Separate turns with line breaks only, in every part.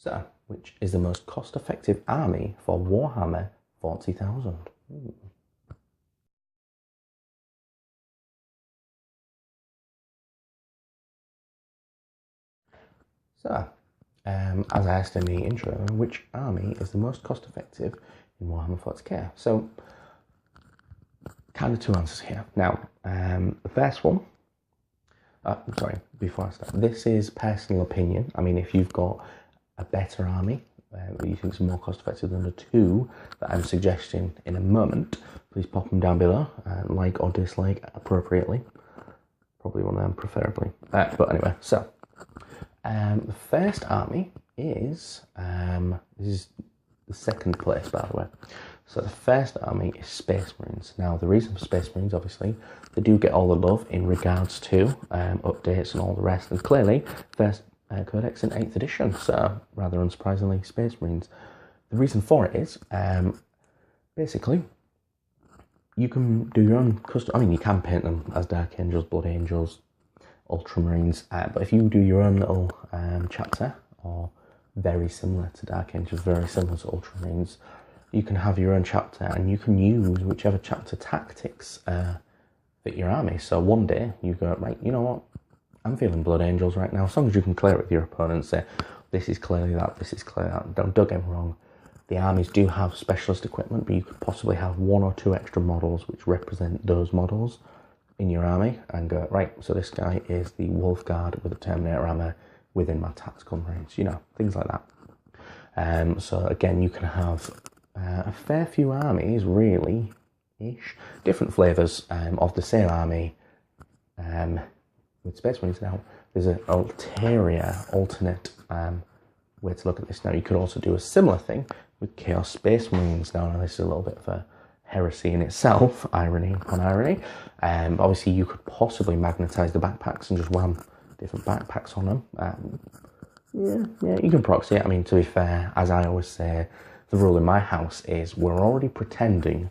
So, which is the most cost-effective army for Warhammer 40,000? So, as I asked in the intro, which army is the most cost-effective in Warhammer 40k? So, kind of two answers here. Now, the first one, sorry, before I start, this is personal opinion. I mean, if you've got a better army that you think is more cost effective than the two that I'm suggesting in a moment, please pop them down below, like or dislike appropriately. Probably one of them, preferably. But anyway, so the first army is this is the second place, by the way. So the first army is Space Marines. Now, the reason for Space Marines, obviously, they do get all the love in regards to updates and all the rest. And clearly, first Codex in 8th edition, so rather unsurprisingly, Space Marines. The reason for it is, basically, you can do your own custom. I mean, you can paint them as Dark Angels, Blood Angels, Ultramarines, but if you do your own little chapter, or very similar to Dark Angels, very similar to Ultramarines, you can have your own chapter and you can use whichever chapter tactics fit your army. So one day you go, right, you know what, I'm feeling Blood Angels right now. As long as you can clear it with your opponent, say, this is clearly that, this is clearly that. Don't get me wrong, the armies do have specialist equipment, but you could possibly have one or two extra models which represent those models in your army and go, right, so this guy is the Wolf Guard with a Terminator armor within my tactical range, you know, things like that. So again, you can have a fair few armies, really-ish, different flavours of the same army with Space Marines. Now, there's an alternate way to look at this. Now, you could also do a similar thing with Chaos Space Marines. Now, this is a little bit of a heresy in itself, irony upon irony. Obviously, you could possibly magnetise the backpacks and just wham different backpacks on them. Yeah, you can proxy it. I mean, to be fair, as I always say, the rule in my house is we're already pretending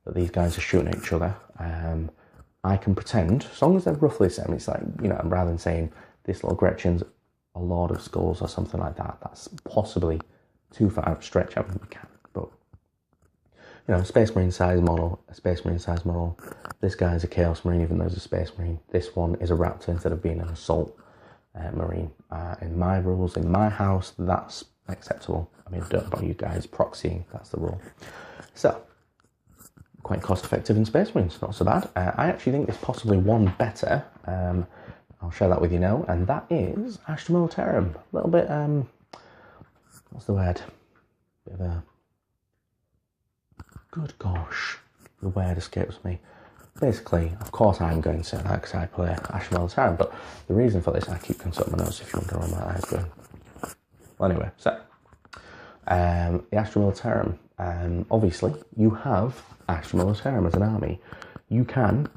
that these guys are shooting at each other. I can pretend, as long as they're roughly the same. It's like, you know, rather than saying this little Gretchen's a Lord of Skulls or something like that, that's possibly too far out of stretch. I mean, we can, but, you know, a Space Marine size model, a Space Marine size model. This guy's a Chaos Marine, even though he's a Space Marine. This one is a Raptor instead of being an Assault Marine. In my rules, in my house, that's acceptable. I mean, I don't know about you guys, proxying, that's the rule. So, quite cost effective in Space Marines, not so bad. I actually think there's possibly one better, I'll share that with you now, and that is Astra Militarum. A little bit, what's the word? Bit of a, good gosh, the word escapes me. Basically, of course I'm going to say that because I play Astra Militarum, but the reason for this, I keep consulting my notes if you wonder where my eyes going. Well, anyway, so, the Astra Militarum, obviously, you have Astra Militarum as an army. You can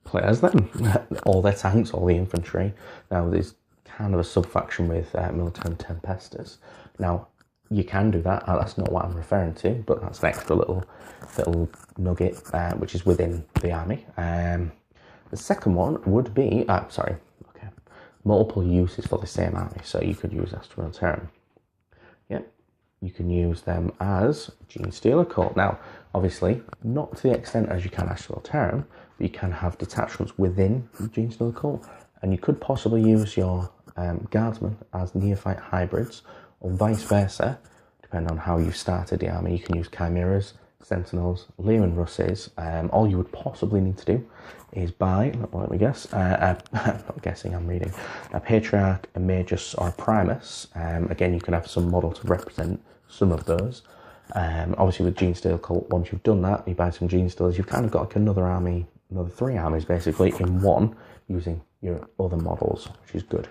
play as them, all their tanks, all the infantry. Now, there's kind of a sub-faction with Militarum Tempestus. Now, you can do that. That's not what I'm referring to, but that's an extra little nugget, which is within the army. The second one would be, multiple uses for the same army. So you could use Astra Militarum. Yep. You can use them as Genestealer Cult. Now, obviously, not to the extent as you can Astra Militarum, but you can have detachments within the Genestealer Cult, and you could possibly use your Guardsmen as Neophyte hybrids, or vice versa, depending on how you've started the army. You can use Chimeras, Sentinels, Leman Russes. All you would possibly need to do is buy, let me guess, not guessing, I'm reading, a Patriarch, a Magus, or a Primus. Again, you can have some model to represent some of those. Obviously with Genestealer Cult, once you've done that, you buy some Genestealers, you've kind of got like another army, another 3 armies basically in one, using your other models, which is good.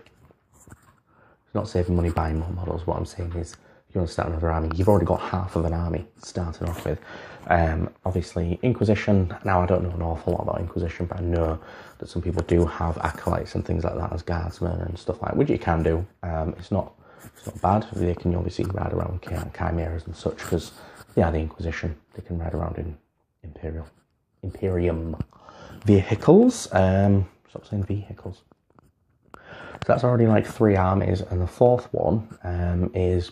It's not saving money buying more models. What I'm saying is, if you want to start another army, you've already got half of an army starting off with. Obviously, Inquisition. Now, I don't know an awful lot about Inquisition, but I know that some people do have acolytes and things like that as guardsmen and stuff like that, which you can do. It's not bad. They can obviously ride around chimeras and such, because they are the Inquisition. They can ride around in Imperium vehicles. Stop saying vehicles. So that's already like 3 armies, and the 4th one is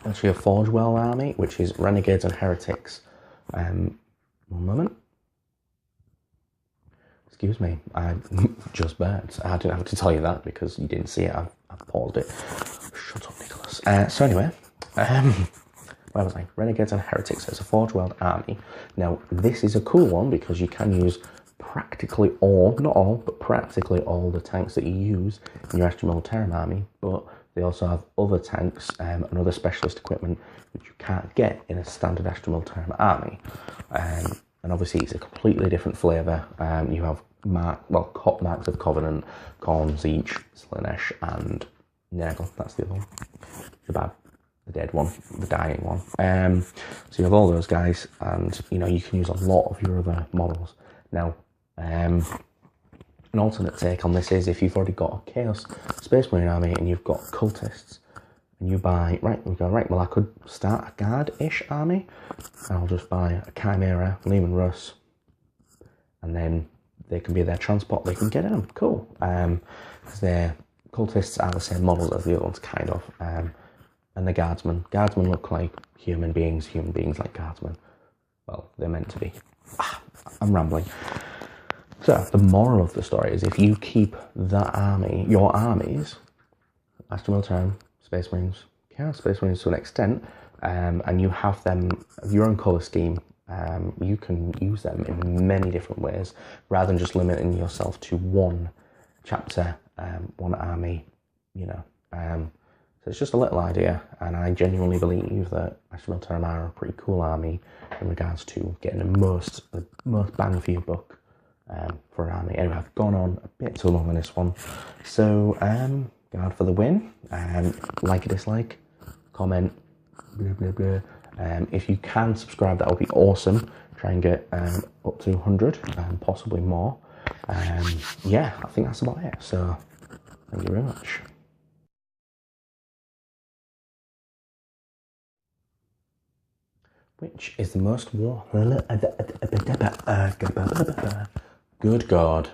actually a Forge World army, which is Renegades and Heretics. One moment. Excuse me, I just burnt. I didn't have to tell you that because you didn't see it. I've paused it. Shut up, Nicholas. So anyway, where was I? Renegades and Heretics. So it's a Forge World army. Now, this is a cool one because you can use practically all, not all, but practically all the tanks that you use in your Astra Militarum army, but they also have other tanks and other specialist equipment which you can't get in a standard Astra Militarum army. And obviously it's a completely different flavour. You have marks of Covenant, Khorne, Zeech, Slaanesh, and Nurgle. That's the other one. The dead one, the dying one. So you have all those guys, and you know you can use a lot of your other models. Now, an alternate take on this is if you've already got a Chaos Space Marine army and you've got cultists, and you buy, well, I could start a guard-ish army, and I'll just buy a Chimera, Leman Russ, and then they can be their transport, they can get in them, cool. Because their cultists are the same models as the other ones, kind of. And the guardsmen look like human beings like guardsmen. Well, they're meant to be. I'm rambling. So, the moral of the story is if you keep that army, your armies, Astra Militarum, Space Marines, Chaos Space Marines to an extent, and you have them, your own colour scheme, you can use them in many different ways, rather than just limiting yourself to one chapter, one army, you know. So it's just a little idea, and I genuinely believe that Astra Militarum are a pretty cool army in regards to getting the most bang for your buck for an army. Anyway, I've gone on a bit too long on this one. So, Guard for the win. Like or dislike, comment, blah, blah, blah. If you can subscribe, that would be awesome. Try and get up to 100, possibly more. Yeah, I think that's about it. So, thank you very much. Which is the most war? Good God.